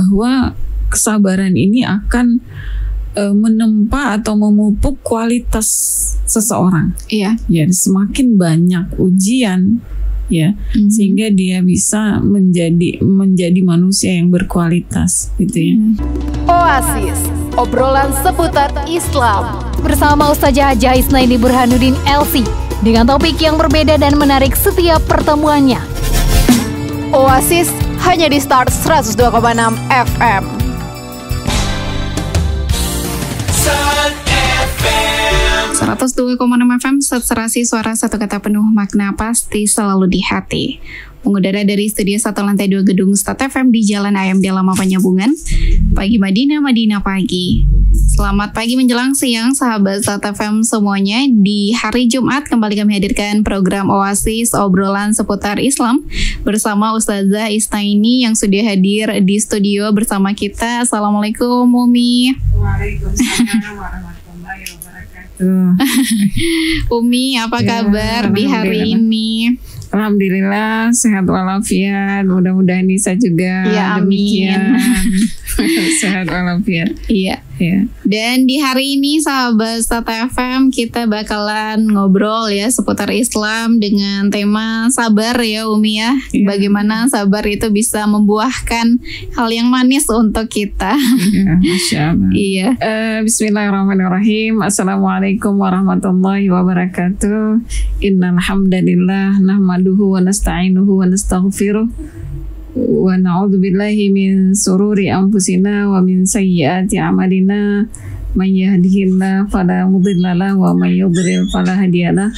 bahwa kesabaran ini akan menempa atau memupuk kualitas seseorang. Iya. Ya, semakin banyak ujian ya, sehingga dia bisa menjadi manusia yang berkualitas gitu ya. Oasis, obrolan seputar Islam bersama Ustazah Hajah Isnaini Burhanuddin LC dengan topik yang berbeda dan menarik setiap pertemuannya. Oasis hanya di Start 102,6 FM. 102,6 FM, Serasi Suara Satu Kata Penuh Makna Pasti Selalu di Hati. Mengudara dari studio 1 lantai 2 gedung Start FM di Jalan AMD Lama Penyambungan. Pagi Madinah, Madinah pagi. Selamat pagi menjelang siang sahabat Start FM semuanya. Di hari Jumat kembali kami hadirkan program Oasis, obrolan seputar Islam bersama Ustazah Isnaini yang sudah hadir di studio bersama kita. Assalamualaikum Umi. Waalaikumsalam warahmatullahi wabarakatuh. Umi, apa kabar di hari ini? Alhamdulillah sehat walafiat. Mudah-mudahan Nisa juga demikian. Sehat walafiat. Iya. Ya. Dan di hari ini sahabat Start FM kita bakalan ngobrol ya seputar Islam dengan tema sabar ya Umi ya. Bagaimana sabar itu bisa membuahkan hal yang manis untuk kita. Ya, Masya Allah. Iya. Bismillahirrahmanirrahim. Assalamualaikum warahmatullahi wabarakatuh. Innal hamdalillah nahmaduhu wa nasta'inuhu wa nastaghfiruh. Wa na'udzubillahi min sururi anfusina wa min sayyiati a'malina. May yahdihillahu fala mudhillalah wa may yudhlil fala hadiyalah.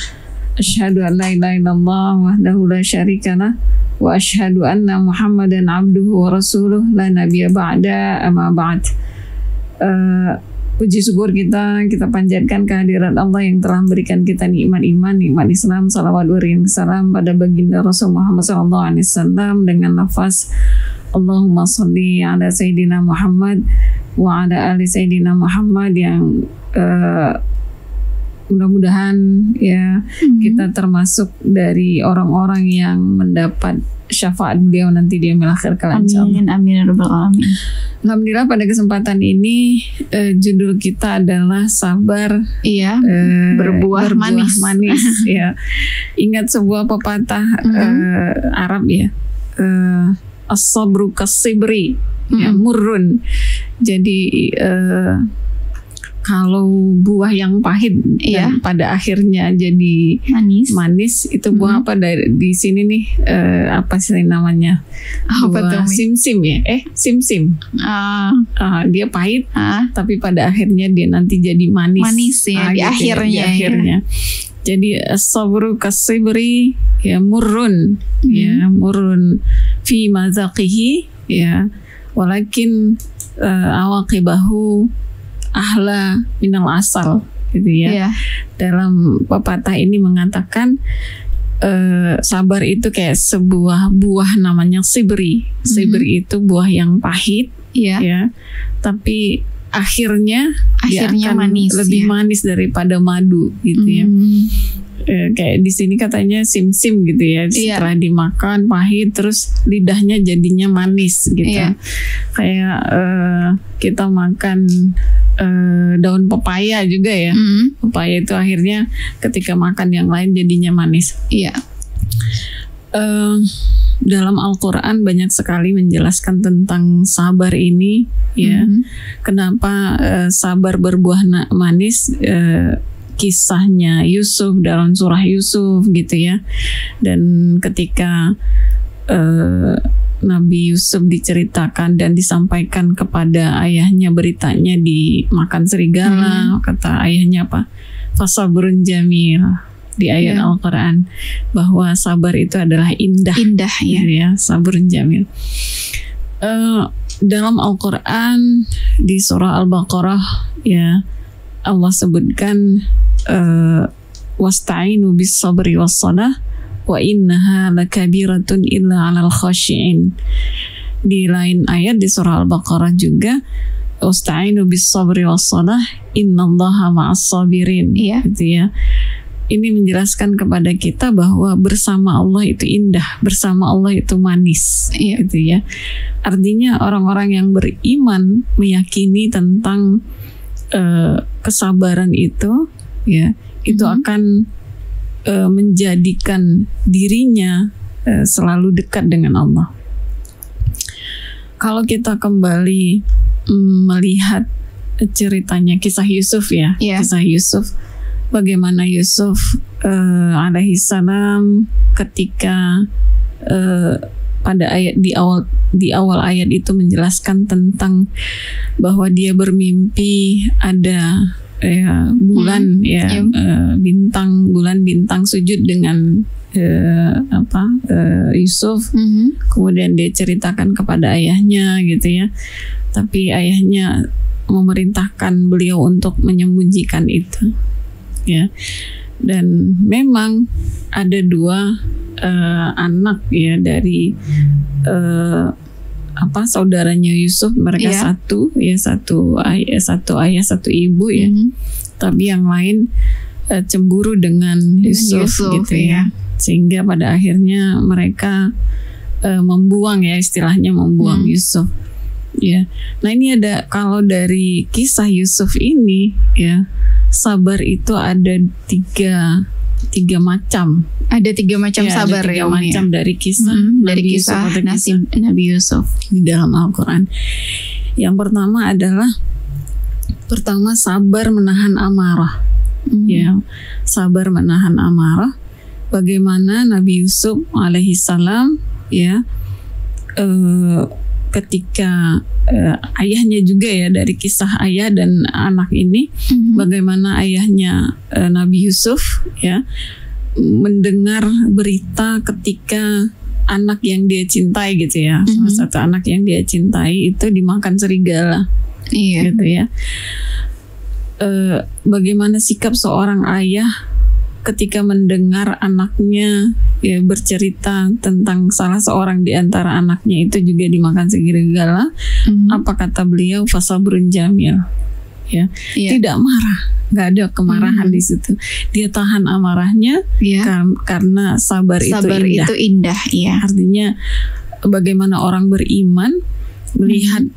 Asyhadu an la ilaha illallah wahdahu la syarikalah wa asyhadu anna Muhammadan abduhu wa rasuluh la nabiyya ba'da amma ba'd. Puji syukur kita panjatkan kehadirat Allah yang telah memberikan kita nikmat iman, nikmat Islam. Salawat salam pada baginda Rasul Muhammad SAW dengan lafaz Allahumma sholli ala Sayyidina Muhammad wa ala ali Sayyidina Muhammad yang mudah-mudahan ya kita termasuk dari orang-orang yang mendapat syafaat beliau nanti di akhir kalam. Amin, amin ya rabbal alamin. Alhamdulillah pada kesempatan ini judul kita adalah sabar. Iya. Berbuah manis. Ya. Ingat sebuah pepatah Arab ya. As-sabru kas-sibri, ya, murrun. Jadi kalau buah yang pahit dan pada akhirnya jadi manis itu buah apa di sini nih apa sih namanya? Buah simsim ya? Simsim. Dia pahit tapi pada akhirnya dia nanti jadi manis. Manis ya di gitu akhirnya. Di akhirnya. Jadi as-sabru kas-sibri ya murrun ya murrun fi mazaqihi ya walakin awaqibahu ahla minal asal gitu ya. Dalam pepatah ini mengatakan sabar itu kayak sebuah buah namanya sibri. Sibri itu buah yang pahit ya. Tapi akhirnya dia akan manis, lebih manis daripada madu gitu ya. Kayak di sini katanya simsim gitu ya. Setelah dimakan pahit terus lidahnya jadinya manis gitu. Kayak kita makan daun pepaya juga ya. Pepaya itu akhirnya ketika makan yang lain jadinya manis. Iya. Dalam Al-Quran banyak sekali menjelaskan tentang sabar ini ya. Kenapa sabar berbuah manis? Kisahnya Yusuf dalam surah Yusuf gitu ya. Dan ketika Nabi Yusuf diceritakan dan disampaikan kepada ayahnya beritanya dimakan serigala, kata ayahnya apa? Fasabrun jamil di ayat Al-Quran bahwa sabar itu adalah indah ya, sabrun jamil. Dalam Al-Quran di surah Al-Baqarah ya Allah sebutkan wasta'inu bis sabri was salah wa innaha lakabiratun illa 'alal khashi'in. Di lain ayat di surah Al-Baqarah juga wasta'inu bis sabri was salah innallaha ma'as sabirin gitu ya. ini menjelaskan kepada kita bahwa bersama Allah itu indah, bersama Allah itu manis, gitu ya. Artinya orang-orang yang beriman meyakini tentang kesabaran itu, ya, itu akan menjadikan dirinya selalu dekat dengan Allah. Kalau kita kembali melihat ceritanya kisah Yusuf ya, kisah Yusuf, bagaimana Yusuf alaihissalam ketika pada ayat di awal ayat itu menjelaskan tentang bahwa dia bermimpi ada bulan bintang sujud dengan Yusuf. Kemudian dia ceritakan kepada ayahnya gitu ya, tapi ayahnya memerintahkan beliau untuk menyembunyikan itu ya. Dan memang ada dua anak ya dari saudaranya Yusuf, mereka satu ayah satu ibu ya. Tapi yang lain cemburu dengan Yusuf gitu ya. Sehingga pada akhirnya mereka membuang ya, istilahnya membuang Yusuf. Ya. Nah, ini ada, kalau dari kisah Yusuf ini ya, sabar itu ada tiga macam. Ada 3 macam sabar ada 3 macam dari kisah dari kisah Nabi Yusuf di dalam Al-Quran. Yang pertama sabar menahan amarah. Ya, sabar menahan amarah. Bagaimana Nabi Yusuf alaihissalam ya, ketika ayahnya juga ya, dari kisah ayah dan anak ini, bagaimana ayahnya Nabi Yusuf ya mendengar berita ketika anak yang dia cintai gitu ya, salah satu anak yang dia cintai itu dimakan serigala, gitu ya. Bagaimana sikap seorang ayah ketika mendengar anaknya ya bercerita tentang salah seorang di antara anaknya itu juga dimakan serigala? Apa kata beliau? Fasabrun jamil. Ya, tidak marah, nggak ada kemarahan di situ. Dia tahan amarahnya karena sabar itu indah. Ya. Artinya bagaimana orang beriman melihat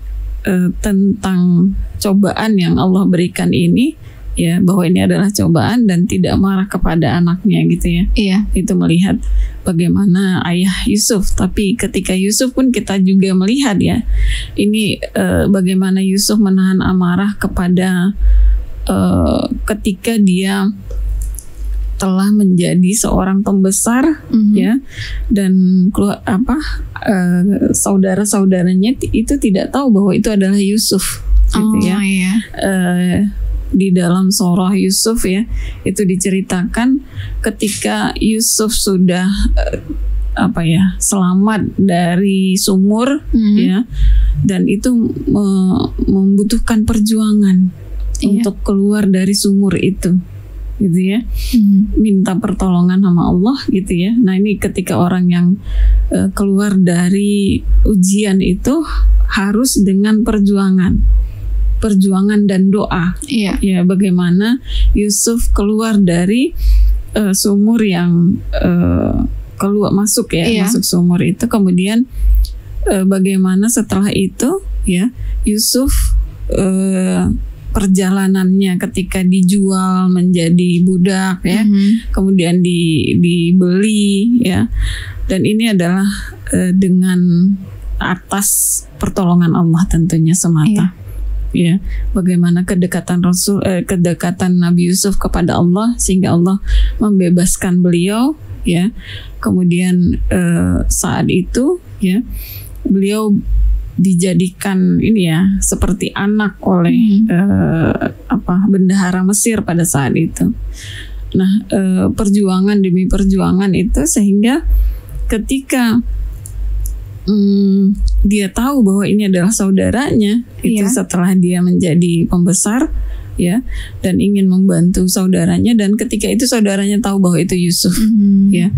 tentang cobaan yang Allah berikan ini, ya, bahwa ini adalah cobaan dan tidak marah kepada anaknya gitu ya. Itu melihat bagaimana ayah Yusuf. Tapi ketika Yusuf pun kita juga melihat ya, ini bagaimana Yusuf menahan amarah kepada ketika dia telah menjadi seorang pembesar ya, dan saudara-saudaranya itu tidak tahu bahwa itu adalah Yusuf gitu ya. Di dalam surah Yusuf ya, itu diceritakan ketika Yusuf sudah selamat dari sumur ya, dan itu membutuhkan perjuangan untuk keluar dari sumur itu gitu ya, minta pertolongan sama Allah gitu ya. Nah, ini ketika orang yang keluar dari ujian itu harus dengan perjuangan dan doa. Ya, bagaimana Yusuf keluar dari sumur yang masuk sumur itu. Kemudian bagaimana setelah itu ya Yusuf perjalanannya ketika dijual menjadi budak ya, kemudian dibeli ya, dan ini adalah dengan atas pertolongan Allah tentunya semata. Ya, bagaimana kedekatan Nabi Yusuf kepada Allah sehingga Allah membebaskan beliau ya. Kemudian saat itu ya beliau dijadikan ini ya seperti anak oleh bendahara Mesir pada saat itu. Nah, perjuangan demi perjuangan itu sehingga ketika dia tahu bahwa ini adalah saudaranya, itu setelah dia menjadi pembesar ya, dan ingin membantu saudaranya, dan ketika itu saudaranya tahu bahwa itu Yusuf ya,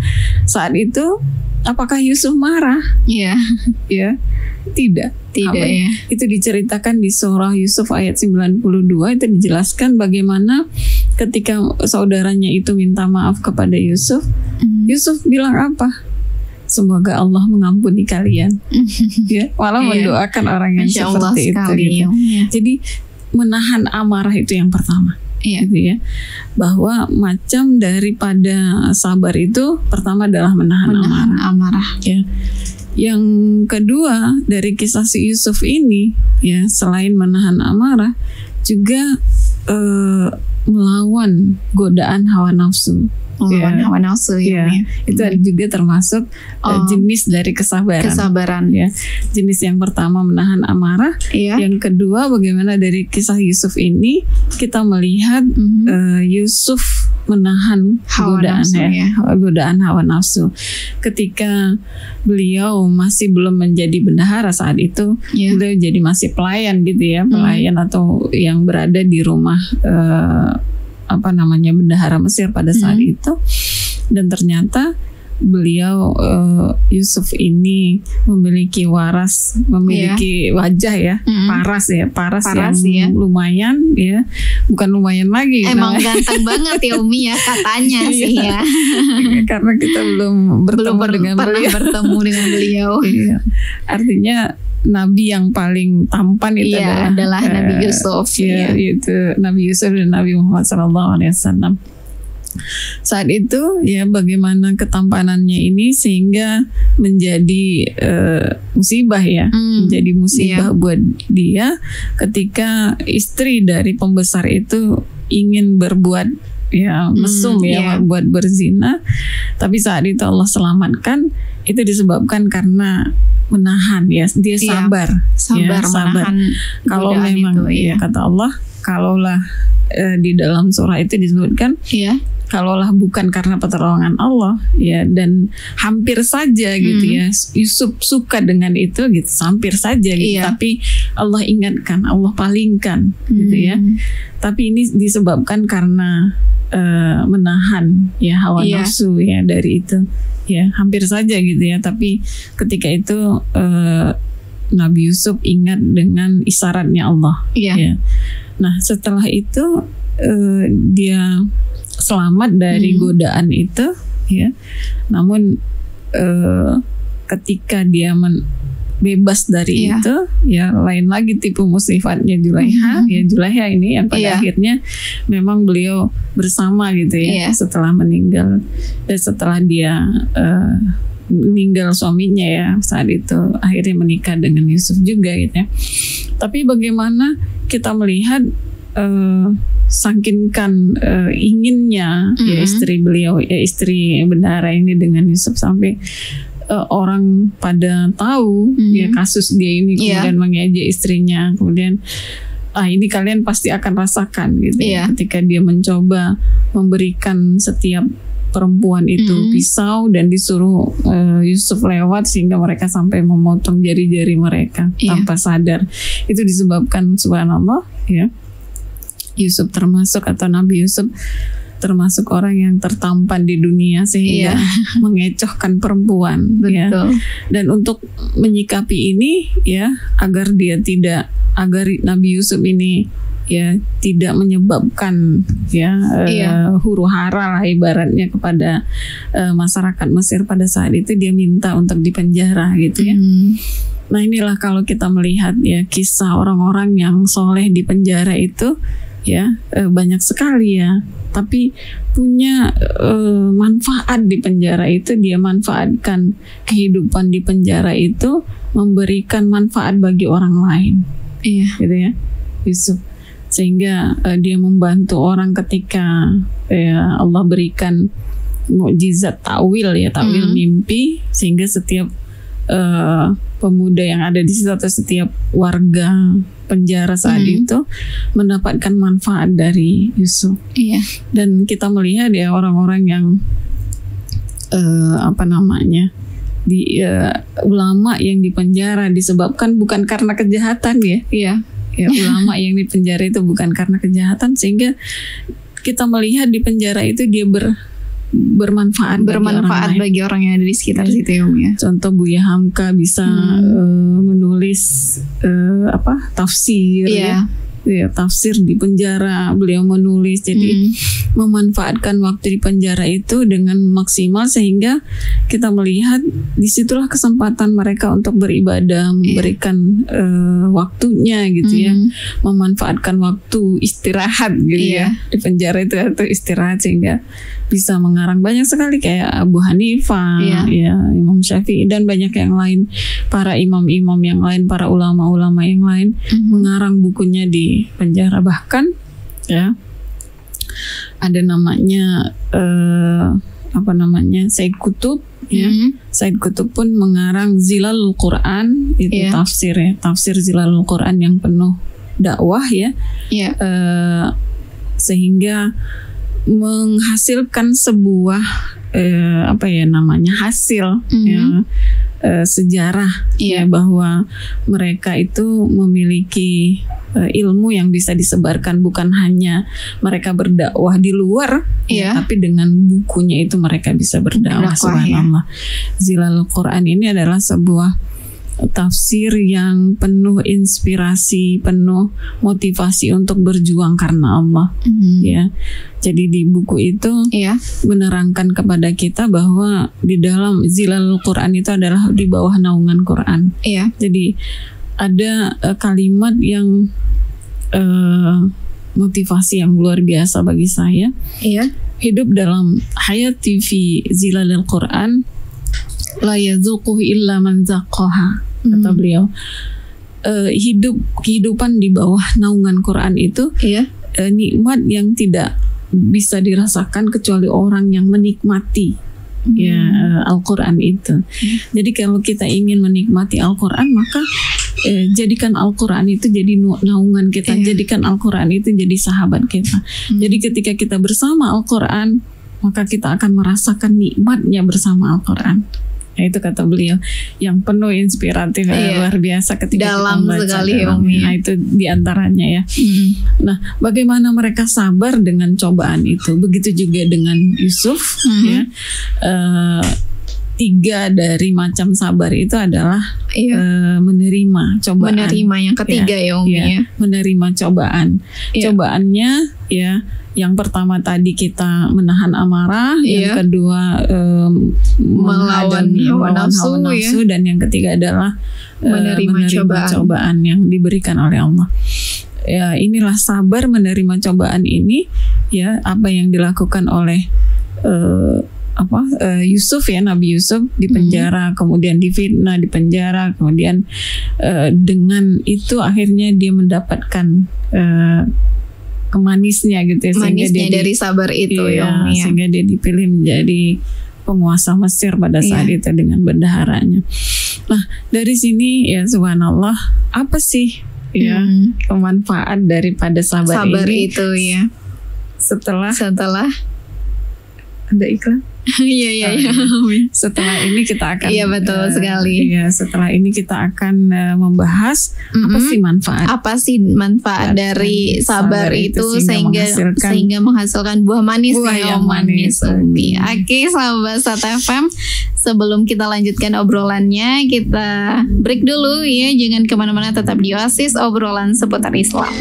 saat itu apakah Yusuf marah? Ya, tidak ya. Itu diceritakan di surah Yusuf ayat 92, itu dijelaskan bagaimana ketika saudaranya itu minta maaf kepada Yusuf, Yusuf bilang apa? Semoga Allah mengampuni kalian. Ya, malah mendoakan orang yang Masya Allah seperti itu. Gitu. Jadi menahan amarah itu yang pertama. Gitu ya. Bahwa macam daripada sabar itu pertama adalah menahan amarah. Ya. Yang kedua dari kisah si Yusuf ini, ya, selain menahan amarah, juga melawan godaan hawa nafsu. Hawa nafsu itu juga termasuk jenis dari kesabaran. Ya. Jenis yang pertama menahan amarah, yang kedua bagaimana dari kisah Yusuf ini kita melihat Yusuf menahan godaan hawa nafsu. Ketika beliau masih belum menjadi bendahara saat itu, beliau jadi masih pelayan gitu ya, pelayan atau yang berada di rumah bendahara Mesir pada saat itu. Dan ternyata beliau Yusuf ini memiliki memiliki wajah ya, paras yang lumayan ya, bukan lumayan lagi. Emang ganteng banget ya Umi ya katanya sih ya. Karena kita belum pernah bertemu dengan beliau. Artinya Nabi yang paling tampan itu adalah Nabi Yusuf. Itu Nabi Yusuf dan Nabi Muhammad SAW. Saat itu ya bagaimana ketampanannya ini sehingga menjadi musibah ya, menjadi musibah buat dia ketika istri dari pembesar itu ingin berbuat mesum buat berzina, tapi saat itu Allah selamatkan. Itu disebabkan karena menahan dia sabar menahan. Kalau memang kata Allah, kalaulah di dalam surah itu disebutkan kalaulah bukan karena pertolongan Allah dan hampir saja gitu ya Yusuf suka dengan itu gitu, hampir saja gitu, tapi Allah ingatkan, Allah palingkan gitu ya. Tapi ini disebabkan karena menahan hawa nafsu dari itu. Hampir saja gitu ya, tapi ketika itu Nabi Yusuf ingat dengan isyaratnya Allah. Nah setelah itu dia selamat dari godaan itu namun ketika dia bebas dari itu lain lagi tipu musifatnya Julaiha. Julaiha ini yang pada akhirnya memang beliau bersama gitu setelah meninggal, dan setelah dia meninggal suaminya saat itu akhirnya menikah dengan Yusuf juga gitu ya. Tapi bagaimana kita melihat sakinkan inginnya istri beliau istri bendahara ini dengan Yusuf sampai orang pada tahu kasus dia ini, kemudian mengejek istrinya, kemudian ini kalian pasti akan rasakan gitu ketika dia mencoba memberikan setiap perempuan itu pisau dan disuruh Yusuf lewat sehingga mereka sampai memotong jari-jari mereka tanpa sadar. Itu disebabkan subhanallah Yusuf Nabi Yusuf termasuk orang yang tertampan di dunia sehingga mengecohkan perempuan. Dan untuk menyikapi ini agar Nabi Yusuf ini tidak menyebabkan huru hara lah ibaratnya kepada masyarakat Mesir pada saat itu, dia minta untuk dipenjara gitu ya. Nah inilah kalau kita melihat kisah orang-orang yang soleh di penjara itu banyak sekali tapi punya manfaat di penjara itu. Dia manfaatkan kehidupan di penjara itu memberikan manfaat bagi orang lain, gitu ya Yusuf, sehingga dia membantu orang ketika Allah berikan mukjizat ta'wil mimpi, sehingga setiap pemuda yang ada di situ atau setiap warga penjara saat itu mendapatkan manfaat dari Yusuf. Dan kita melihat orang-orang yang ulama yang dipenjara disebabkan bukan karena kejahatan ulama yang dipenjara itu bukan karena kejahatan, sehingga kita melihat di penjara itu dia bermanfaat bagi orang yang ada di sekitar situ ya. Contoh Buya Hamka bisa menulis tafsir ya, tafsir di penjara, beliau menulis. Jadi memanfaatkan waktu di penjara itu dengan maksimal, sehingga kita melihat disitulah kesempatan mereka untuk beribadah, memberikan waktunya gitu ya, memanfaatkan waktu istirahat gitu ya di penjara itu, atau istirahat, sehingga bisa mengarang banyak sekali kayak Abu Hanifah, ya, Imam Syafi'i dan banyak yang lain, para imam-imam yang lain, para ulama-ulama yang lain mengarang bukunya di penjara. Bahkan ya ada namanya Said Qutb ya. Said Qutb pun mengarang Zilalul Quran, itu tafsir ya, tafsir Zilalul Quran yang penuh dakwah ya. Sehingga menghasilkan sebuah hasil ya, sejarah ya, bahwa mereka itu memiliki ilmu yang bisa disebarkan, bukan hanya mereka berdakwah di luar ya, tapi dengan bukunya itu mereka bisa berdakwah. Subhanallah. Zilalul Quran ini adalah sebuah tafsir yang penuh inspirasi, penuh motivasi untuk berjuang karena Allah ya. Jadi di buku itu menerangkan kepada kita bahwa di dalam Zilalul Quran itu adalah di bawah naungan Quran. Jadi ada kalimat yang motivasi yang luar biasa bagi saya. Hidup dalam hayati fi Zilalul Quran la yazuquhu illa man zaqaha, kata beliau. Kehidupan di bawah naungan Quran itu nikmat yang tidak bisa dirasakan kecuali orang yang menikmati Al-Quran itu. Jadi kalau kita ingin menikmati Al-Quran, maka jadikan Al-Quran itu jadi naungan kita, jadikan Al-Quran itu jadi sahabat kita. Jadi ketika kita bersama Al-Quran, maka kita akan merasakan nikmatnya bersama Al-Quran. Ya, itu kata beliau yang penuh inspiratif, luar biasa ketika dalam kita membaca sekali dalamnya. Nah, itu diantaranya ya. Nah, bagaimana mereka sabar dengan cobaan itu? Begitu juga dengan Yusuf ya. 3 dari macam sabar itu adalah menerima cobaan. Menerima yang ketiga ya Umi ya. Menerima cobaan. Cobaannya ya, yang pertama tadi kita menahan amarah, yang kedua melawan hawa nafsu, dan yang ketiga adalah menerima cobaan yang diberikan oleh Allah. Ya, inilah sabar menerima cobaan ini ya, apa yang dilakukan oleh Yusuf ya, Nabi Yusuf di penjara, kemudian difitnah di penjara, kemudian dengan itu akhirnya dia mendapatkan kemanisnya gitu ya, manisnya dari sabar itu sehingga dia dipilih menjadi penguasa Mesir pada saat itu dengan bendaharanya. Nah, dari sini ya subhanallah, apa sih ya pemanfaat daripada sabar ini itu ya? Setelah ada iklan. Setelah ini kita akan betul sekali. Setelah ini kita akan membahas apa sih manfaat? Apa sih manfaat dari sabar itu sehingga menghasilkan buah manis yang manis. Oke, sahabat Sat FM, sebelum kita lanjutkan obrolannya, kita break dulu ya. Jangan kemana-mana, tetap di Oasis, obrolan seputar Islam.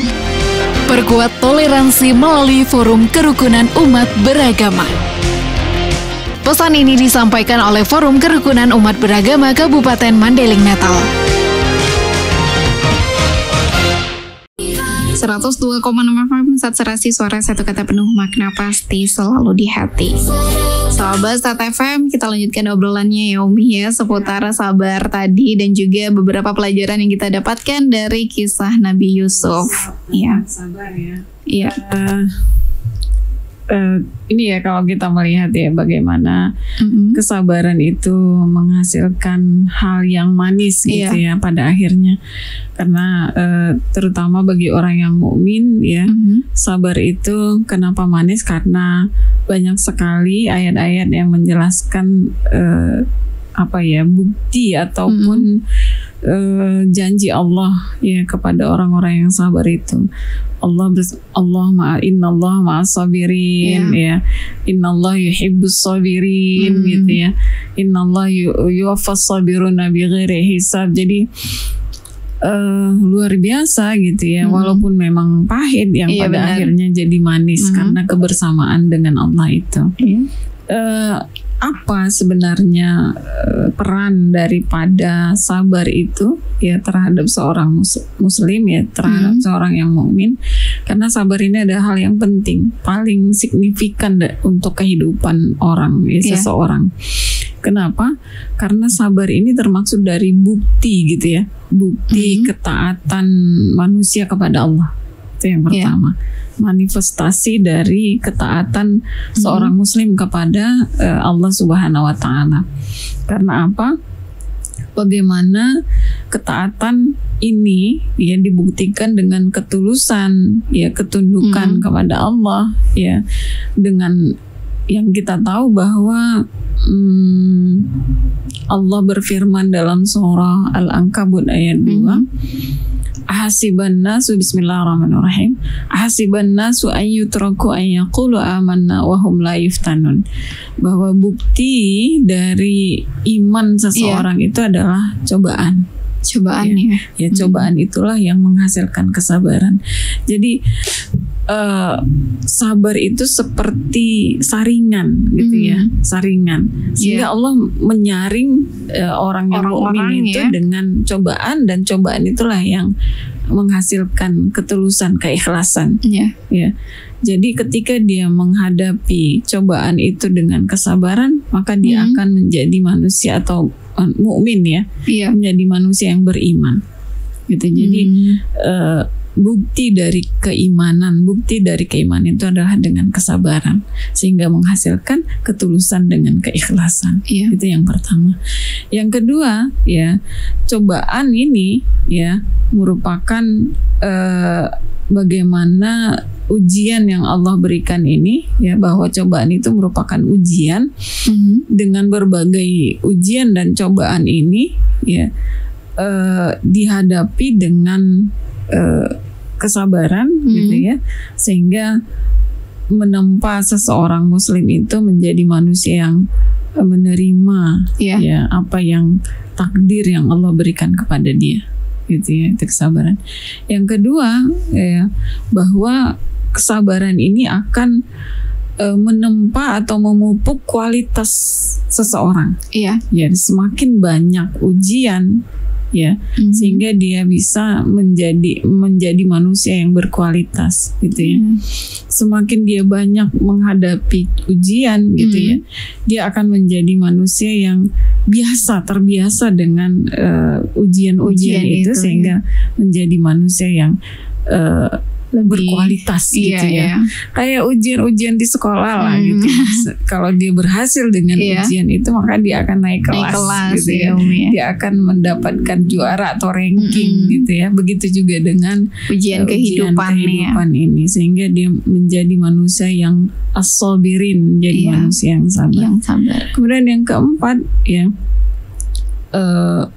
Perkuat toleransi melalui forum kerukunan umat beragama. Pesan ini disampaikan oleh Forum Kerukunan Umat Beragama Kabupaten Mandailing Natal. 102,6 FM Satsarasi, suara satu kata penuh makna pasti selalu di hati. Sahabat Sat FM, kita lanjutkan obrolannya ya Umi ya, seputar sabar tadi dan juga beberapa pelajaran yang kita dapatkan dari kisah Nabi Yusuf. Sabar ya. Ini ya, kalau kita melihat ya bagaimana kesabaran itu menghasilkan hal yang manis gitu ya pada akhirnya, karena terutama bagi orang yang mukmin ya, sabar itu kenapa manis, karena banyak sekali ayat-ayat yang menjelaskan bukti ataupun janji Allah ya kepada orang-orang yang sabar itu. Innallaha ma'as sabirin ya. Innallaha yuhibbus sabirin gitu ya. Innallaha yuwaffas sabiruna bighairi hisab. Jadi luar biasa gitu ya, walaupun memang pahit yang pada akhirnya jadi manis karena kebersamaan dengan Allah itu. Apa sebenarnya peran daripada sabar itu ya terhadap seorang muslim ya, terhadap seorang yang mukmin? Karena sabar ini adalah hal yang penting, paling signifikan untuk kehidupan orang ya, seseorang. Kenapa? Karena sabar ini termaksud dari bukti gitu ya, bukti ketaatan manusia kepada Allah. Itu yang pertama. Manifestasi dari ketaatan seorang muslim kepada Allah Subhanahu wa taala. Karena apa? Bagaimana ketaatan ini ya dibuktikan dengan ketulusan ya, ketundukan kepada Allah ya, dengan yang kita tahu bahwa Allah berfirman dalam surah Al-Ankabut ayat 2, ahasiban nasu, bismillahirrahmanirrahim, ahasiban nasu an yutraku an yaqulu amanna wa hum la yuftanun, bahwa bukti dari iman seseorang itu adalah cobaan. Ya, cobaan itulah yang menghasilkan kesabaran. Jadi sabar itu seperti saringan gitu ya, saringan, sehingga Allah menyaring orang yang mukmin itu dengan cobaan, dan cobaan itulah yang menghasilkan ketulusan, keikhlasan. Ya. Jadi ketika dia menghadapi cobaan itu dengan kesabaran, maka dia akan menjadi manusia atau mukmin ya, menjadi manusia yang beriman. Gitu. Jadi bukti dari keimanan itu adalah dengan kesabaran, sehingga menghasilkan ketulusan dengan keikhlasan. Itu yang pertama. Yang kedua ya, cobaan ini ya merupakan bagaimana ujian yang Allah berikan ini ya, bahwa cobaan itu merupakan ujian. Dengan berbagai ujian dan cobaan ini ya dihadapi dengan kesabaran gitu ya, sehingga menempa seseorang muslim itu menjadi manusia yang menerima ya apa yang takdir yang Allah berikan kepada dia gitu ya, itu kesabaran. Yang kedua ya, bahwa kesabaran ini akan menempa atau memupuk kualitas seseorang. Ya, semakin banyak ujian ya, sehingga dia bisa menjadi manusia yang berkualitas gitu ya. Semakin dia banyak menghadapi ujian gitu ya, dia akan menjadi manusia yang terbiasa dengan ujian-ujian itu sehingga menjadi manusia yang berkualitas gitu ya. Kayak ujian-ujian di sekolah lah gitu. Kalau dia berhasil dengan ujian itu, maka dia akan naik kelas gitu ya. Dia akan mendapatkan juara atau ranking gitu ya. Begitu juga dengan ujian kehidupan ini, sehingga dia menjadi manusia yang as-sabirin, menjadi manusia yang sabar. Kemudian yang keempat ya,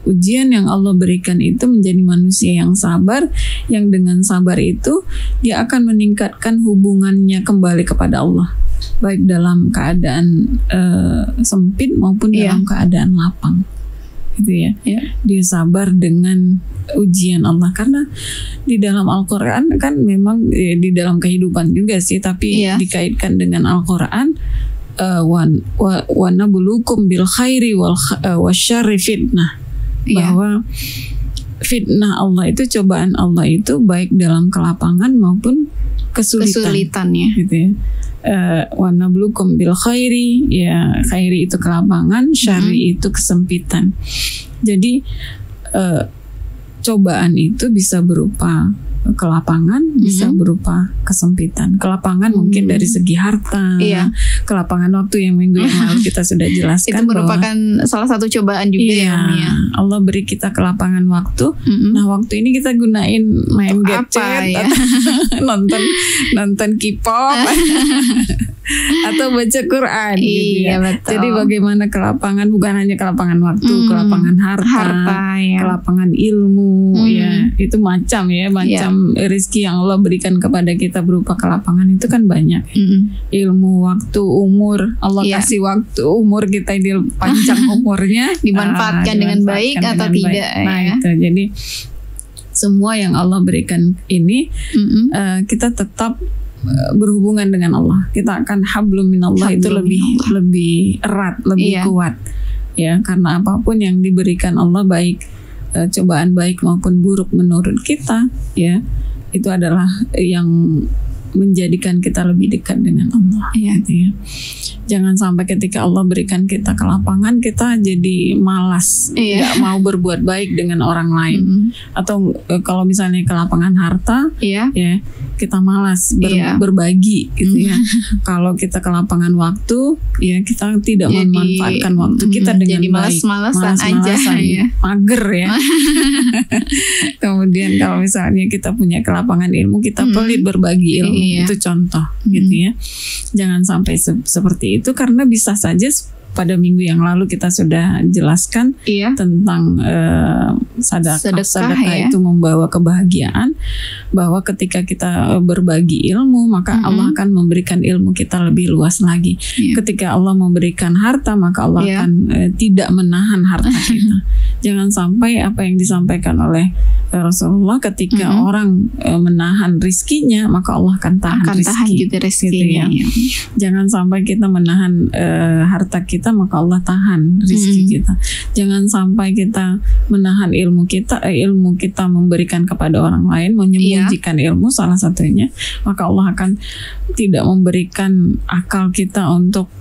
ujian yang Allah berikan itu menjadi manusia yang sabar, yang dengan sabar itu dia akan meningkatkan hubungannya kembali kepada Allah, baik dalam keadaan sempit maupun dalam keadaan lapang gitu ya. Dia sabar dengan ujian Allah, karena di dalam Al-Quran kan memang di dalam kehidupan juga sih, tapi dikaitkan dengan Al-Quran, wa nabluukum bil khairi wasyarri fitnah, bahwa fitnah Allah itu, cobaan Allah itu baik dalam kelapangan maupun kesulitannya gitu ya. Wa nabluukum bil khairi, ya khairi itu kelapangan, syarri itu kesempitan. Jadi cobaan itu bisa berupa kelapangan, bisa berupa kesempitan. Kelapangan mungkin dari segi harta, kelapangan waktu yang minggu yang lalu kita sudah jelaskan. Itu merupakan salah satu cobaan juga ya. Allah beri kita kelapangan waktu. Nah, waktu ini kita gunain main gadget atau nonton K-pop atau baca Quran gitu ya. Betul. Jadi bagaimana kelapangan, bukan hanya kelapangan waktu, kelapangan harta kelapangan ilmu ya. Itu macam rezeki yang Allah berikan kepada kita berupa kelapangan itu kan banyak. Ilmu, waktu, umur. Allah kasih waktu, umur kita dipanjang umurnya, dimanfaatkan dengan baik atau tidak. Nah itu jadi semua yang Allah berikan ini, kita tetap berhubungan dengan Allah. Kita akan hablum minallah, itu lebih erat, lebih kuat. Ya, karena apapun yang diberikan Allah, baik cobaan baik maupun buruk menurut kita, ya, itu adalah yang menjadikan kita lebih dekat dengan Allah. Gitu ya. Jangan sampai ketika Allah berikan kita kelapangan, kita jadi malas, nggak mau berbuat baik dengan orang lain. Atau kalau misalnya kelapangan harta, ya kita malas berbagi, gitu ya. Kalau kita kelapangan waktu, ya kita tidak memanfaatkan waktu kita dengan jadi baik. Malas-malasan aja, mager ya. Kemudian kalau misalnya kita punya kelapangan ilmu, kita pelit berbagi ilmu. Itu contoh, gitu ya. Jangan sampai seperti itu, karena bisa saja pada minggu yang lalu kita sudah jelaskan tentang sedekah itu membawa kebahagiaan, bahwa ketika kita berbagi ilmu, maka Allah akan memberikan ilmu kita lebih luas lagi. Ketika Allah memberikan harta, maka Allah akan tidak menahan harta kita. Jangan sampai apa yang disampaikan oleh Rasulullah, ketika orang menahan rizkinya, maka Allah akan tahan rizkinya. Gitu ya. Jangan sampai kita menahan harta kita, maka Allah tahan rizki kita. Jangan sampai kita menahan ilmu kita memberikan kepada orang lain, menyembunyikan ilmu salah satunya, maka Allah akan tidak memberikan akal kita untuk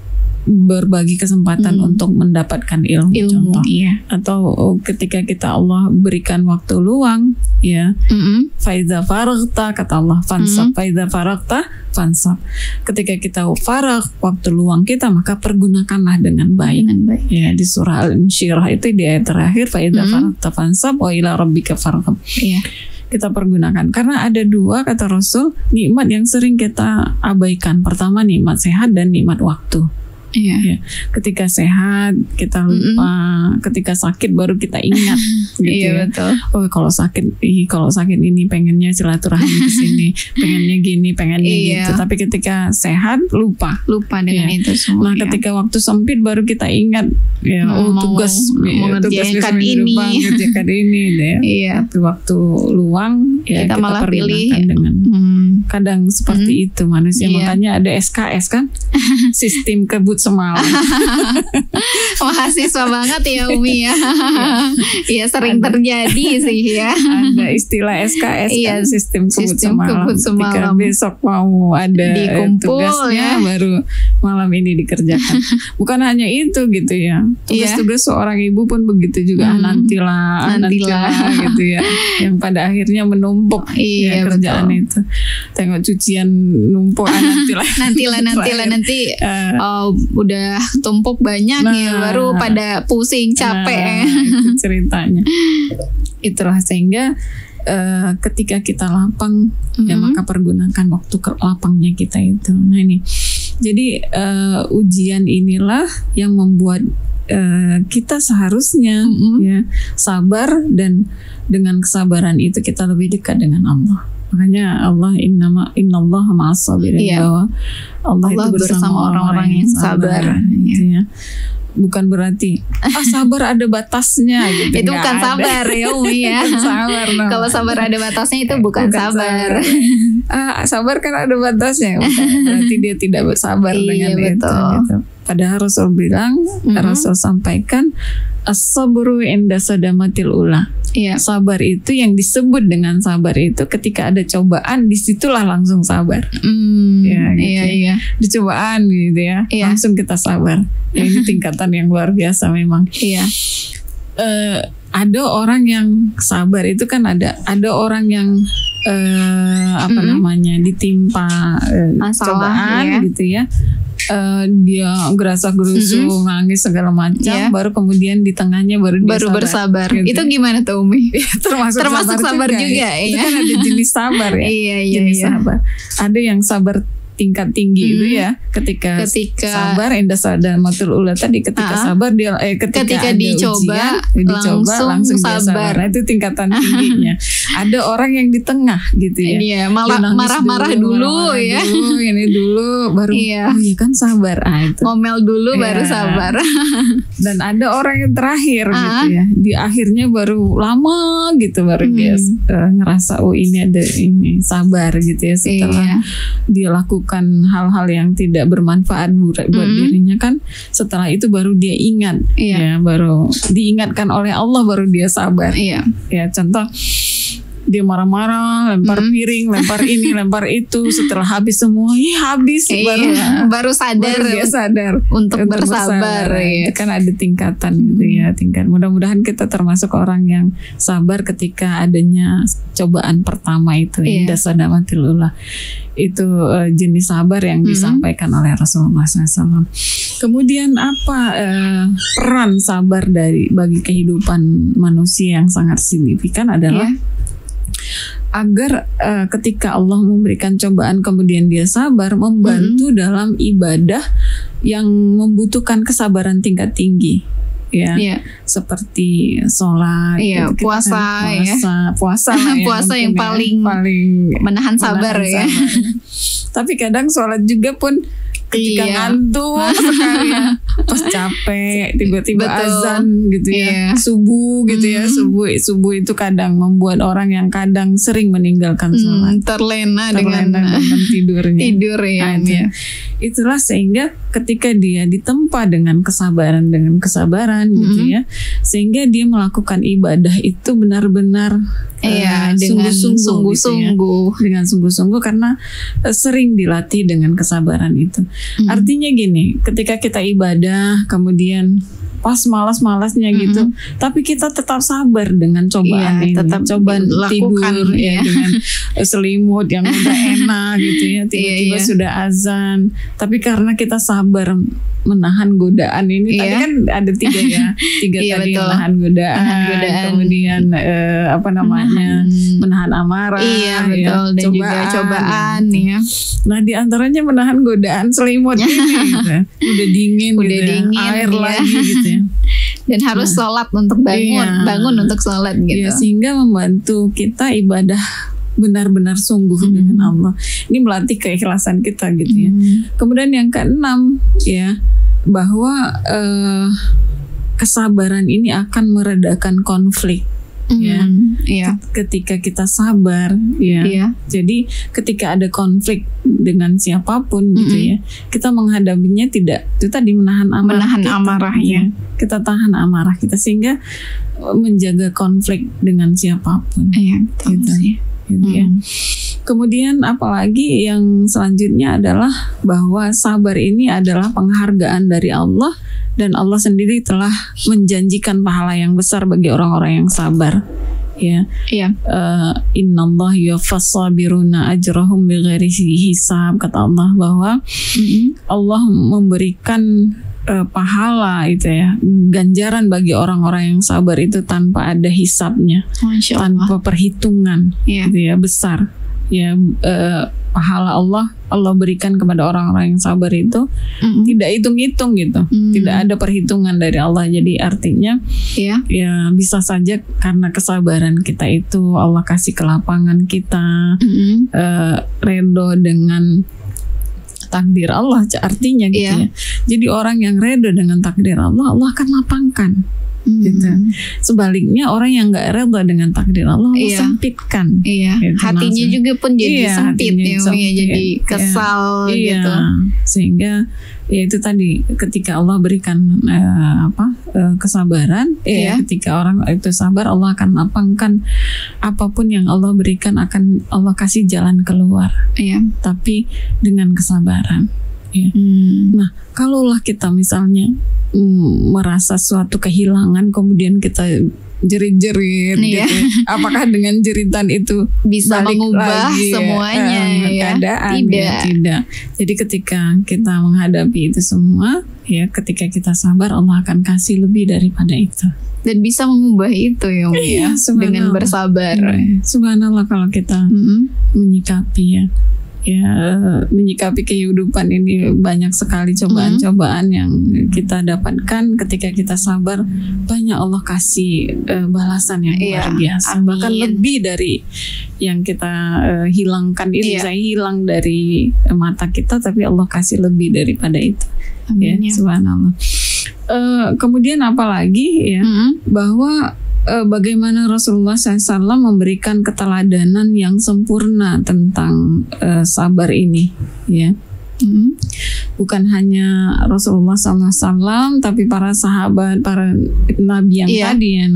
berbagi kesempatan untuk mendapatkan ilmu contoh. Atau ketika kita Allah berikan waktu luang, ya, faiza faragta, kata Allah, fansab, faiza faragta fansab. Ketika kita farag, waktu luang kita, maka pergunakanlah dengan baik. Ya, di surah Al-Insyirah itu di ayat terakhir, faiza faragta fansab wa ila rabbika farghab. Kita pergunakan, karena ada dua, kata Rasul, nikmat yang sering kita abaikan. Pertama, nikmat sehat, dan nikmat waktu. Ya. Ketika sehat kita lupa, ketika sakit baru kita ingat, gitu betul. Oh, kalau sakit ini pengennya silaturahmi ke sini, pengennya gini, pengennya gitu. Tapi ketika sehat lupa dengan itu semua. Nah, ketika waktu sempit baru kita ingat, ya, tugas mengerjakan ini, Tapi waktu luang, ya, kita malah pilih dengan kadang seperti itu manusia. Makanya ada SKS kan, sistem kebut semalam. Mahasiswa banget ya Umi ya. Iya, sering terjadi sih ya. Ada istilah SKS kan, sistem kebut semalam. Ketika besok mau ada tugasnya, baru malam ini dikerjakan. Bukan hanya itu, gitu ya. Tugas-tugas seorang ibu pun begitu juga. Nantilah gitu ya. Yang pada akhirnya menumpuk kerjaan itu. Tengok cucian numpuk, nanti udah tumpuk banyak, baru pada pusing, capek. Itu ceritanya. Itulah sehingga ketika kita lapang, ya maka pergunakan waktu lapangnya kita itu. Nah ini, jadi ujian inilah yang membuat kita seharusnya ya sabar, dan dengan kesabaran itu kita lebih dekat dengan Allah. Makanya Allah innallaha ma'as sabirin, bahwa Allah itu bersama orang-orang yang sabar, gitu ya. Bukan berarti sabar ada batasnya gitu. Itu bukan sabar ya Umi ya. Sabar, kalau sabar ada batasnya itu bukan sabar. Sabar kan ada batasnya, berarti dia tidak bersabar dengan itu gitu. Padahal Rasul bilang, Rasul sampaikan, as-sabru inda sadamatil ula. Sabar itu, yang disebut dengan sabar itu ketika ada cobaan, disitulah langsung sabar. Di cobaan gitu ya, langsung kita sabar. Ya, ini tingkatan yang luar biasa memang. Ada orang yang sabar itu kan ada orang yang ditimpa cobaan gitu ya. Dia gerasa-gerusu, nangis segala macam, baru kemudian di tengahnya baru bersabar. Gitu. Itu gimana tuh Umi? termasuk sabar juga. Ya. Itu kan ada jenis sabar ya. Jenis sabar. Ada yang sabar tingkat tinggi itu ya. Ketika sabar, indah sadamatul ula tadi, ketika sabar dia ketika dicoba langsung sabar. Nah, itu tingkatan tingginya. Ada orang yang di tengah gitu ya. Iya, malah marah-marah dulu ya. Ini dulu baru oh iya kan sabar. Itu. Ngomel dulu baru sabar. Dan ada orang yang terakhir gitu ya. Di akhirnya baru lama gitu baru dia ngerasa ini ada ini sabar gitu ya, setelah dia lakukan hal-hal yang tidak bermanfaat buat dirinya kan, setelah itu baru dia ingat ya, baru diingatkan oleh Allah baru dia sabar. Ya contoh dia marah-marah, lempar piring, lempar ini, lempar itu. Setelah habis semua, habis baru sadar, baru dia sadar untuk bersabar. Itu kan ada tingkatan gitu ya, tingkat. Mudah-mudahan kita termasuk orang yang sabar ketika adanya cobaan pertama itu. Indah sadamatul ula. Itu jenis sabar yang disampaikan oleh Rasulullah SAW. Kemudian apa peran sabar bagi kehidupan manusia yang sangat signifikan adalah agar ketika Allah memberikan cobaan kemudian dia sabar, membantu dalam ibadah yang membutuhkan kesabaran tingkat tinggi. Seperti sholat, puasa, puasa yang paling menahan sabar. Tapi kadang sholat juga pun ketika ngantuk sekali ya, pas capek tiba-tiba azan gitu ya, subuh gitu ya, subuh itu kadang membuat orang yang kadang sering meninggalkan sholat, terlena dengan tidurnya. Itulah sehingga ketika dia ditempa dengan kesabaran gitu ya, sehingga dia melakukan ibadah itu benar-benar dengan sungguh-sungguh, dengan sungguh-sungguh karena sering dilatih dengan kesabaran itu. Artinya gini, ketika kita ibadah kemudian pas malas-malasnya gitu, tapi kita tetap sabar dengan cobaan ini, tetap cobaan tidur dengan selimut yang udah enak gitu ya, tiba-tiba sudah azan, tapi karena kita sabar menahan godaan ini, tadi kan ada tiga tadi, menahan godaan, kemudian menahan amarah, dan juga cobaan ya. Nah di antaranya menahan godaan selimut ini gitu. Udah dingin air lagi gitu ya. Dan harus sholat untuk bangun untuk sholat gitu. Sehingga membantu kita ibadah benar-benar sungguh dengan Allah. Ini melatih keikhlasan kita gitu ya. Kemudian yang keenam ya, bahwa kesabaran ini akan meredakan konflik. Ketika kita sabar jadi ketika ada konflik dengan siapapun gitu ya, kita menghadapinya tidak itu tadi menahan amarah kita tahan amarah kita sehingga menjaga konflik dengan siapapun gitu ya. Kemudian apalagi yang selanjutnya adalah bahwa sabar ini adalah penghargaan dari Allah, dan Allah sendiri telah menjanjikan pahala yang besar bagi orang-orang yang sabar. Innallah yuwaffas sabiruna ajrahum bighairi hisab, kata Allah bahwa Allah memberikan pahala itu ya, ganjaran bagi orang-orang yang sabar itu tanpa ada hisabnya, tanpa perhitungan gitu ya, besar ya. Pahala Allah berikan kepada orang-orang yang sabar itu tidak hitung-hitung gitu, tidak ada perhitungan dari Allah. Jadi artinya ya bisa saja karena kesabaran kita itu Allah kasih kelapangan kita, redo dengan takdir Allah, artinya gitu ya. Jadi orang yang redo dengan takdir Allah akan lapangkan. Gitu. Sebaliknya orang yang nggak rela dengan takdir Allah sempitkan. Gitu, hatinya juga pun jadi sempit jadi kesal gitu. Sehingga itu tadi ketika Allah berikan kesabaran, ketika orang itu sabar Allah akan lapangkan apapun yang Allah berikan, akan Allah kasih jalan keluar. Tapi dengan kesabaran. Nah, kalaulah kita misalnya merasa suatu kehilangan kemudian kita jerit-jerit gitu, apakah dengan jeritan itu bisa mengubah semuanya keadaan? Tidak. Jadi ketika kita menghadapi itu semua ketika kita sabar Allah akan kasih lebih daripada itu, dan bisa mengubah itu dengan bersabar. Subhanallah kalau kita menyikapi ya menyikapi kehidupan ini. Banyak sekali cobaan-cobaan yang kita dapatkan. Ketika kita sabar, banyak Allah kasih balasan yang luar biasa. Amin. Bahkan lebih dari yang kita hilangkan ini. Saya hilang dari mata kita, tapi Allah kasih lebih daripada itu. Amin, ya, subhanallah. Kemudian apalagi ya, bahwa bagaimana Rasulullah SAW memberikan keteladanan yang sempurna tentang sabar ini, ya. Bukan hanya Rasulullah SAW, tapi para sahabat, para nabi yang tadi ya,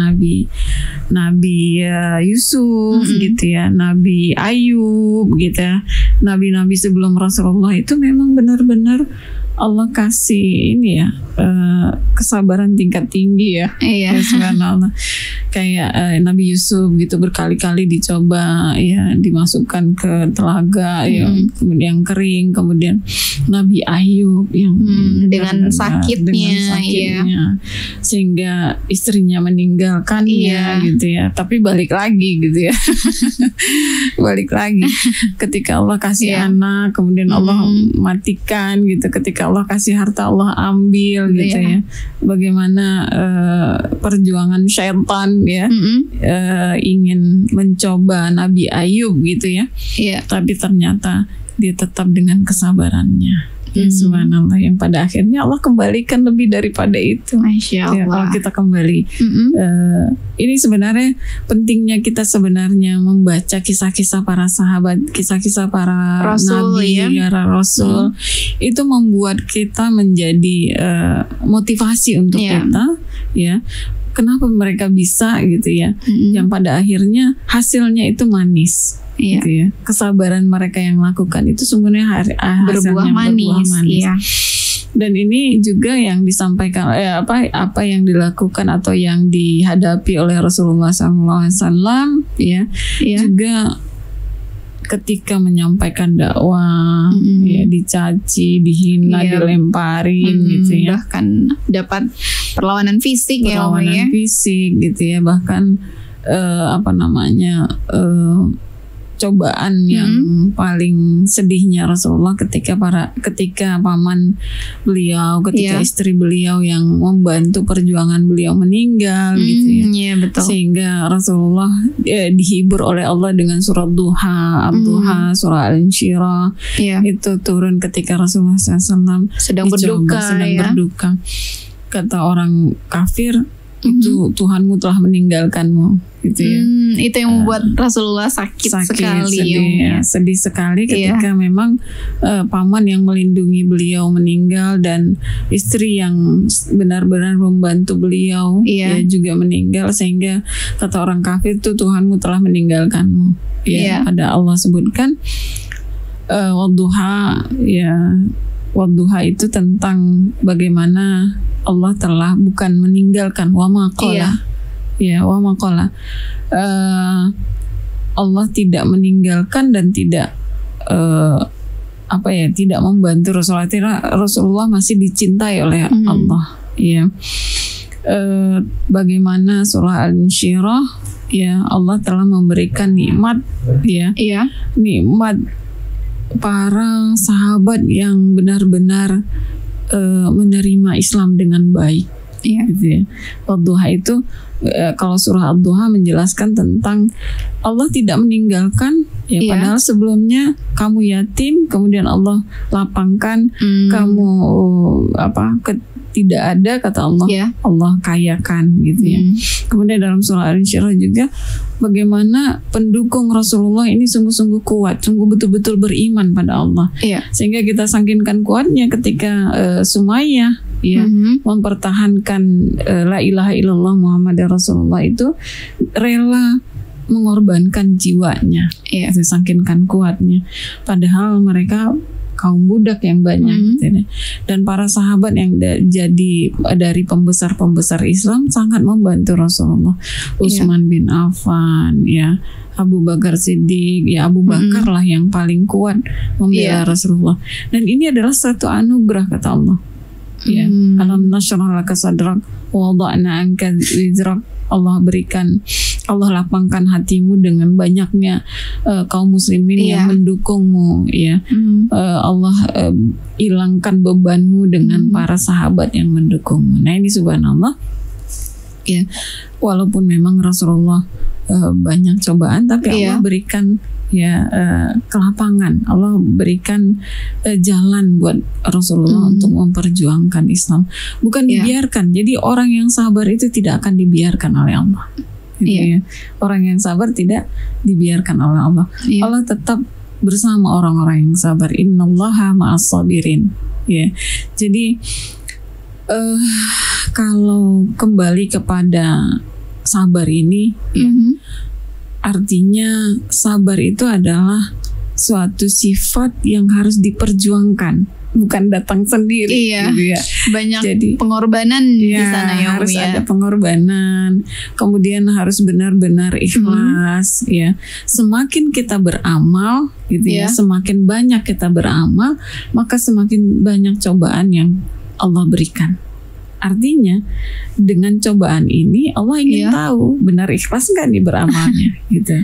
Nabi Yusuf gitu ya, Nabi Ayub gitu ya, nabi-nabi sebelum Rasulullah itu memang benar-benar Allah kasih ini ya, kesabaran tingkat tinggi ya. Iya. Subhanallah. Kayak Nabi Yusuf gitu berkali-kali dicoba ya, dimasukkan ke telaga yang kering. Kemudian Nabi Ayub yang dengan sakitnya, sehingga istrinya meninggalkannya gitu ya. Tapi balik lagi gitu ya. Balik lagi ketika Allah kasih anak, kemudian Allah matikan gitu. Ketika Allah kasih harta, Allah ambil gitu ya. Bagaimana perjuangan syaitan ya, ingin mencoba Nabi Ayub gitu ya. Tapi ternyata dia tetap dengan kesabarannya. Ya, subhanallah, yang pada akhirnya Allah kembalikan lebih daripada itu. Masya Allah. Ya, kalau kita kembali, ini sebenarnya pentingnya kita sebenarnya membaca kisah-kisah para sahabat, kisah-kisah para Rasul, nabi, para Rasul, itu membuat kita menjadi motivasi untuk kita, ya. Kenapa mereka bisa gitu ya? Yang pada akhirnya hasilnya itu manis. Gitu ya. Kesabaran mereka yang lakukan itu sebenarnya berbuah manis. Iya. Dan ini juga yang disampaikan apa yang dilakukan atau yang dihadapi oleh Rasulullah SAW ya, juga ketika menyampaikan dakwah ya, dicaci, dihina, dilemparin gitu ya, bahkan dapat perlawanan fisik fisik gitu ya, bahkan cobaan yang paling sedihnya Rasulullah ketika paman beliau, ketika istri beliau yang membantu perjuangan beliau meninggal gitu ya. Betul. Sehingga Rasulullah dihibur oleh Allah dengan surat Duha, Ad-Duha, surah Al-Insyirah. Itu turun ketika Rasulullah SAW sedang berduka. Kata orang kafir, itu Tuhanmu telah meninggalkanmu gitu ya. Itu yang membuat Rasulullah sakit sekali, sedih sekali ketika memang paman yang melindungi beliau meninggal dan istri yang benar-benar membantu beliau juga meninggal, sehingga kata orang kafir itu Tuhanmu telah meninggalkanmu. Ada Allah sebutkan Wadduha Wadduha itu tentang bagaimana Allah telah bukan meninggalkan wa maqala. Wa maqala. Allah tidak meninggalkan dan tidak tidak membantu Rasulullah masih dicintai oleh Allah. Bagaimana surah Al-Insyirah Allah telah memberikan nikmat nikmat para sahabat yang benar-benar menerima Islam dengan baik. Gitu ya. Ad-Duha itu kalau surah Ad-Duha menjelaskan tentang Allah tidak meninggalkan padahal sebelumnya kamu yatim, kemudian Allah lapangkan, kamu tidak ada, kata Allah, Allah kayakan gitu ya. Kemudian dalam surah Al-Insyirah juga bagaimana pendukung Rasulullah ini sungguh-sungguh kuat, sungguh betul-betul beriman pada Allah. Sehingga kita sangkinkan kuatnya ketika Sumayyah mempertahankan la ilaha illallah Muhammad Rasulullah itu rela mengorbankan jiwanya. Itu sangkinkan kuatnya. Padahal mereka kaum budak yang banyak gitu. Dan para sahabat yang jadi dari pembesar-pembesar Islam sangat membantu Rasulullah. Utsman bin Affan Abu Bakar Siddiq Abu Bakar lah yang paling kuat membela Rasulullah. Dan ini adalah satu anugerah kata Allah. Alam nashrah laka sadrak wa wada'na anka wizrak. Allah berikan Allah lapangkan hatimu dengan banyaknya kaum muslimin yang mendukungmu, ya. Allah hilangkan bebanmu dengan para sahabat yang mendukungmu. Nah, ini subhanallah, ya. Walaupun memang Rasulullah banyak cobaan, tapi Allah berikan kelapangan. Allah berikan jalan buat Rasulullah untuk memperjuangkan Islam, bukan dibiarkan. Jadi orang yang sabar itu tidak akan dibiarkan oleh Allah. Ya. Orang yang sabar tidak dibiarkan oleh Allah. Allah tetap bersama orang-orang yang sabar. Innallaha ma'as sabirin. Ya. Jadi kalau kembali kepada sabar ini, artinya sabar itu adalah suatu sifat yang harus diperjuangkan, bukan datang sendiri. Gitu ya. Banyak jadi, pengorbanan di sana ya, harus ada pengorbanan. Kemudian harus benar-benar ikhlas, ya. Semakin kita beramal, gitu ya, semakin banyak kita beramal, maka semakin banyak cobaan yang Allah berikan. Artinya dengan cobaan ini Allah ingin tahu benar ikhlas nggak nih beramalnya, gitu.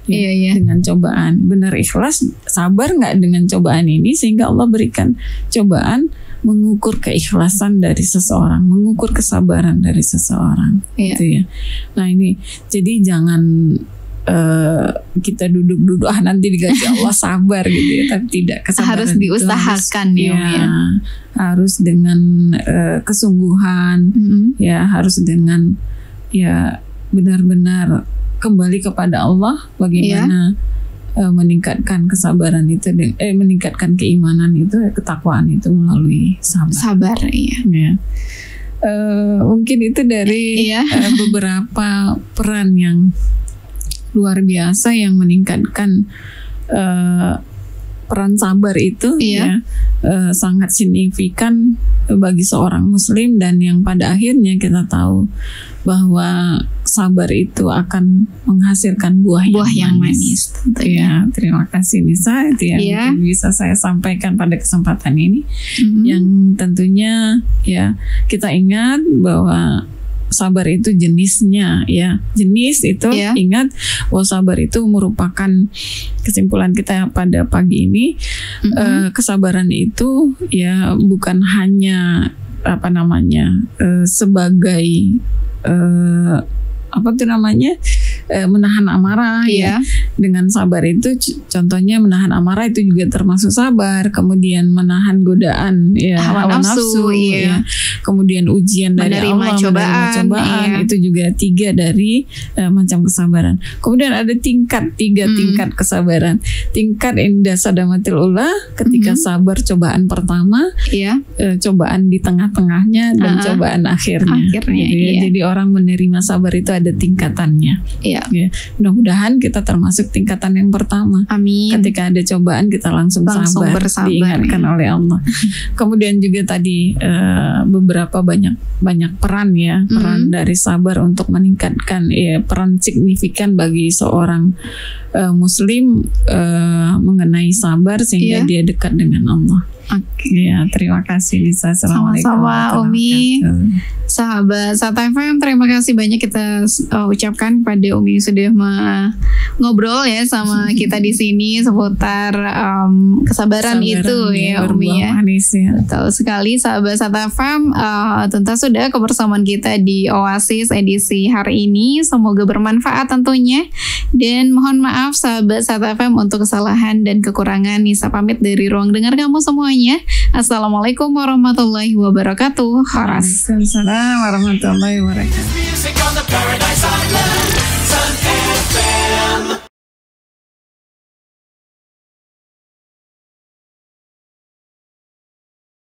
Dengan cobaan benar ikhlas, sabar nggak dengan cobaan ini, sehingga Allah berikan cobaan mengukur keikhlasan dari seseorang, mengukur kesabaran dari seseorang, gitu ya. Nah ini, jadi jangan kita duduk-duduk nanti digaji Allah sabar gitu ya, tapi tidak. Kesabaran harus diusahakan harus dengan kesungguhan, ya, harus dengan benar-benar kembali kepada Allah, bagaimana meningkatkan kesabaran itu, meningkatkan keimanan itu, ketakwaan itu melalui sabar. Mungkin itu dari beberapa peran yang luar biasa yang meningkatkan peran sabar itu, sangat signifikan bagi seorang muslim, dan yang pada akhirnya kita tahu bahwa sabar itu akan menghasilkan buah yang manis. Ya, terima kasih Nisa, itu yang bisa saya sampaikan pada kesempatan ini. Yang tentunya kita ingat bahwa sabar itu jenisnya, jenis itu ingat bahwa sabar itu merupakan kesimpulan kita pada pagi ini. Kesabaran itu bukan hanya sebagai menahan amarah, dengan sabar itu contohnya menahan amarah itu juga termasuk sabar. Kemudian menahan godaan hawa nafsu, kemudian ujian dari Allah, menerima cobaan, itu juga 3 dari macam kesabaran. Kemudian ada tingkat kesabaran. Tingkat indah sadamatil ula, ketika sabar cobaan pertama, cobaan di tengah-tengahnya, dan cobaan akhirnya. Jadi orang menerima sabar itu ada tingkatannya. Mudah-mudahan kita termasuk tingkatan yang pertama. Amin. Ketika ada cobaan kita langsung sabar, diingatkan oleh Allah. Kemudian juga tadi beberapa banyak peran peran dari sabar untuk meningkatkan peran signifikan bagi seorang muslim mengenai sabar, sehingga dia dekat dengan Allah. Terima kasih Lisa. Sama-sama Umi. Sahabat Sata FM, terima kasih banyak kita ucapkan pada Umi yang sudah ngobrol sama kita di sini seputar kesabaran itu Umi manis, Betul sekali sahabat Sata FM. Tuntas sudah kebersamaan kita di Oasis edisi hari ini, semoga bermanfaat tentunya, dan mohon maaf sahabat Sata FM untuk kesalahan dan kekurangan. Nisa pamit dari ruang dengar kamu semuanya. Assalamualaikum warahmatullahi wabarakatuh. Waalaikumsalam warahmatullahi wabarakatuh.